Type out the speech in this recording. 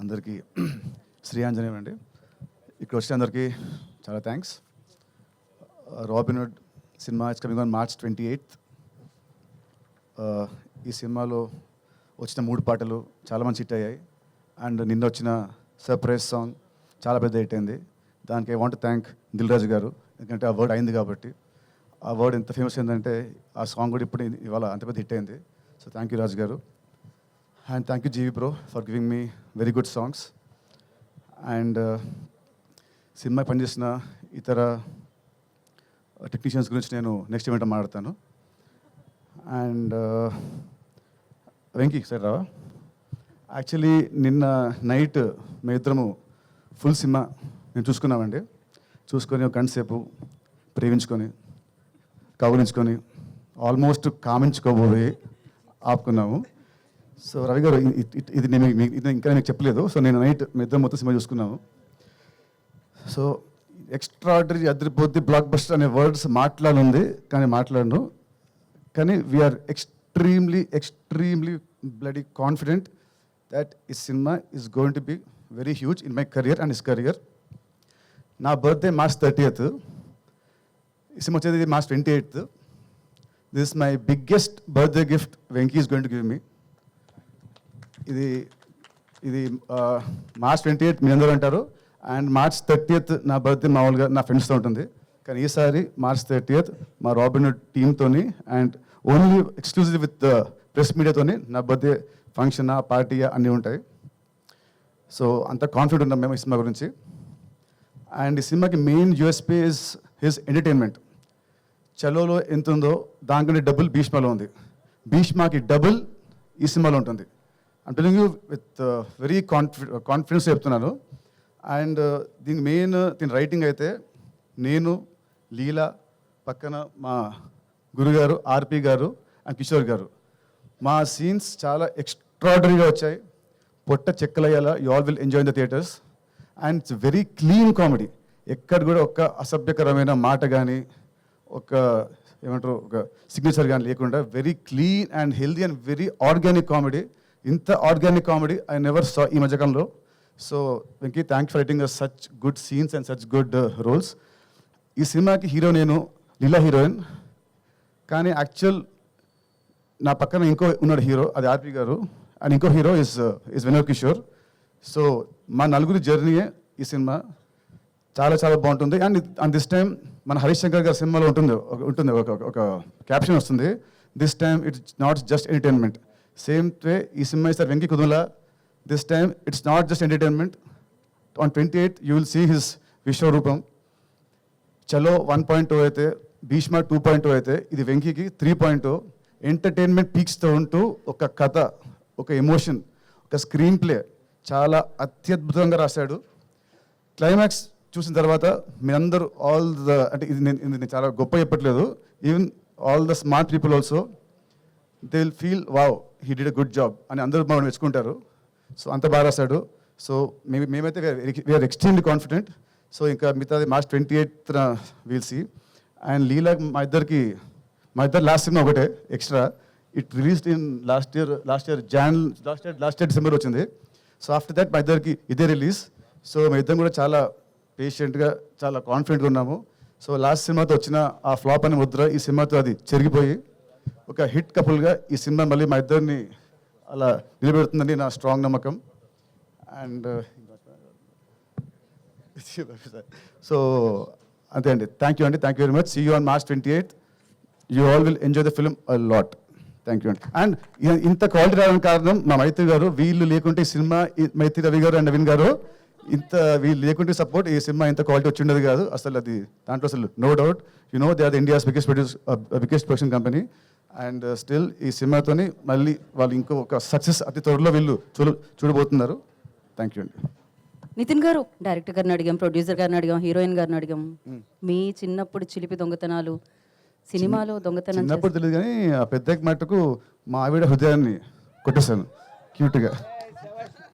అందరికీ శ్రీ ఆంజనేయం అండి. ఇక్కడ వచ్చిన అందరికీ చాలా థ్యాంక్స్. రాబిన్హుడ్ సినిమా it's coming on March 28th. ఈ సినిమాలో వచ్చిన 3 పాటలు చాలా మంచి హిట్ అయ్యాయి. అండ్ నిన్న వచ్చిన సర్ప్రైజ్ సాంగ్ చాలా పెద్ద హిట్ అయింది. దానికి I want thank Dil Raju గారు, ఎందుకంటే ఆ వర్డ్ అయింది కాబట్టి. ఆ వర్డ్ ఎంత ఫేమస్ అయిందంటే ఆ సాంగ్ కూడా ఇప్పుడు ఇవాళ అంత పెద్ద హిట్ అయింది. So thank you Raju garu. And thank you G V bro for giving me very good songs. And సినిమా పనిచేసిన ఇతర టెక్నీషియన్స్ గురించి నేను నెక్స్ట్ ఈవెంట్ మాట్లాడతాను. అండ్ వెంకీ సార్ రావా, యాక్చువల్లీ నిన్న నైట్ మేము ఇద్దరము ఫుల్ సినిమా నేను చూసుకున్నామండి. చూసుకొని ఒక గంట సేపు ప్రేమించుకొని కౌలించుకొని ఆల్మోస్ట్ కామించుకోబోయి ఆపుకున్నాము. సో రవి గారు ఇది నేను ఇంకా మీకు చెప్పలేదు. సో నేను నైట్ మీ ఇద్దరం మొత్తం సినిమా చూసుకున్నాము. సో ఎక్స్ట్రాడనరీ అదిరిపోద్ది బ్లాక్ బస్టర్ అనే వర్డ్స్ మాట్లాడుంది, కానీ మాట్లాడను. కానీ we are extremely bloody confident that ఈ సినిమా is going to be very huge in my career and his career. నా బర్త్డే March 30th. ఈ సినిమా వచ్చేది March 28th. This is my biggest birthday gift Venky is going to give me. ఇది March 28th మీ అందరూ అంటారు, and March 30th నా birthday మామూలుగా నా ఫ్రెండ్స్తో ఉంటుంది. కానీ ఈసారి March 30th మా రాబిన్హుడ్ టీమ్తోని and only exclusive with press మీడియాతోని నా బర్త్డే ఫంక్షన్ పార్టీ అన్నీ ఉంటాయి. సో అంత కాన్ఫిడెంట్ ఉన్నాం మేము ఈ సినిమా గురించి. అండ్ ఈ సినిమాకి main USP is his entertainment. చలోలో ఎంత ఉందో దానికంటే డబుల్ భీష్మలో ఉంది. భీష్మకి డబుల్ ఈ సినిమాలో ఉంటుంది. I'm telling you with very confidence చెప్తున్నాను. అండ్ దీని రైటింగ్ అయితే నేను, లీలా, పక్కన మా గురుగారు ఆర్పి గారు అండ్ కిషోర్ గారు. మా సీన్స్ చాలా ఎక్స్ట్రాడనరీగా వచ్చాయి. పొట్ట చెక్కలయ్యేలా you all will enjoy in the theatres. And it's very clean comedy. ఎక్కడ కూడా ఒక అసభ్యకరమైన మాట కానీ ఒక ఏమంటారు ఒక సిగ్నేచర్ కానీ లేకుండా very clean and healthy and very organic comedy. ఇంత organic comedy I never saw ఈ మధ్యకాలంలో. So Venky thank for writing such good scenes and such good roles. ఈ సినిమాకి హీరో నేను, లీలా హీరోయిన్. కానీ యాక్చువల్ నా పక్కన ఇంకో ఉన్నాడు హీరో, అది ఆర్పి గారు. అండ్ ఇంకో hero is Vinod Kishore. So మా నలుగురి జర్నీయే ఈ సినిమా. చాలా చాలా బాగుంటుంది. అండ్ దిస్ టైం మన హరీష్ శంకర్ గారి సినిమాలో ఉంటుంది ఒక క్యాప్షన్ వస్తుంది, this time it's not just entertainment. Same way ఈ సినిమా ఇస్తారు వెంకీ కుదులా. This time it's not just entertainment. On 28th you will see his విశ్వరూపం. చలో 1.0 అయితే, భీష్మ 2.0 అయితే, ఇది వెంకీకి 3.0. ఎంటర్టైన్మెంట్ పీక్స్తో ఉంటూ ఒక కథ, ఒక ఎమోషన్, ఒక స్క్రీన్ ప్లే చాలా అత్యద్భుతంగా రాశాడు. క్లైమాక్స్ చూసిన తర్వాత మీరందరూ అంటే ఇది నేను చాలా గొప్ప చెప్పట్లేదు, even all the smart people also they will feel wow he did a good job అని అందరూ మనం మెచ్చుకుంటారు. సో అంత బాగా రాశాడు. సో మేమైతే వీఆర్ ఎక్స్ట్రీమ్లీ కాన్ఫిడెంట్. సో ఇంకా మిగతాది March 28th we'll see. And Leela మా ఇద్దరు లాస్ట్ సినిమా ఒకటే extra. It released in last year December వచ్చింది. సో ఆఫ్టర్ దట్ మా ఇద్దరికి ఇదే రిలీజ్. సో మా ఇద్దరం కూడా చాలా పేషెంట్గా చాలా కాన్ఫిడెంట్గా ఉన్నాము. సో లాస్ట్ సినిమాతో వచ్చిన ఆ ఫ్లాప్ అనే ముద్ర ఈ సినిమాతో అది చెరిగిపోయి ఒక హిట్ కపుల్గా ఈ సినిమా మళ్ళీ మా ఇద్దరిని అలా నిలబెడుతుందని నా స్ట్రాంగ్ నమ్మకం. అండ్ సో అంతే అండి. Thank you very much. See you on March 28th. You all will enjoy the film a lot. Thank you అండి. అండ్ ఇంత క్వాలిటీ రావడానికి కారణం మా మైత్రి గారు. వీళ్ళు లేకుంటే ఈ సినిమా, మైత్రి రవి గారు అండ్ నవీన్ గారు, వీళ్ళు లేకుంటే సపోర్ట్ ఈ సినిమా ఇంత క్వాలిటీ వచ్చి ఉండదు కాదు అసలు. అది దాంట్లో అసలు no doubt. You know they are the India's biggest production company. And still ఈ సినిమాతోని మళ్ళీ వాళ్ళు ఇంకో ఒక సక్సెస్ అతి త్వరలో వీళ్ళు చూడబోతున్నారు. థ్యాంక్ యూ అండి. నితిన్ గారు, డైరెక్టర్ గారిని అడిగాం, ప్రొడ్యూసర్ గారిని అడిగాం, హీరోయిన్ గారిని అడిగాం. మీ చిన్నప్పుడు చిలిపి దొంగతనాలు, సినిమాలో దొంగతనం చిన్నప్పుడు తెలియదు, కానీ ఆ పెద్ద మట్టుకు మా ఆవిడ హృదయాన్ని కొట్టేశాను క్యూట్గా.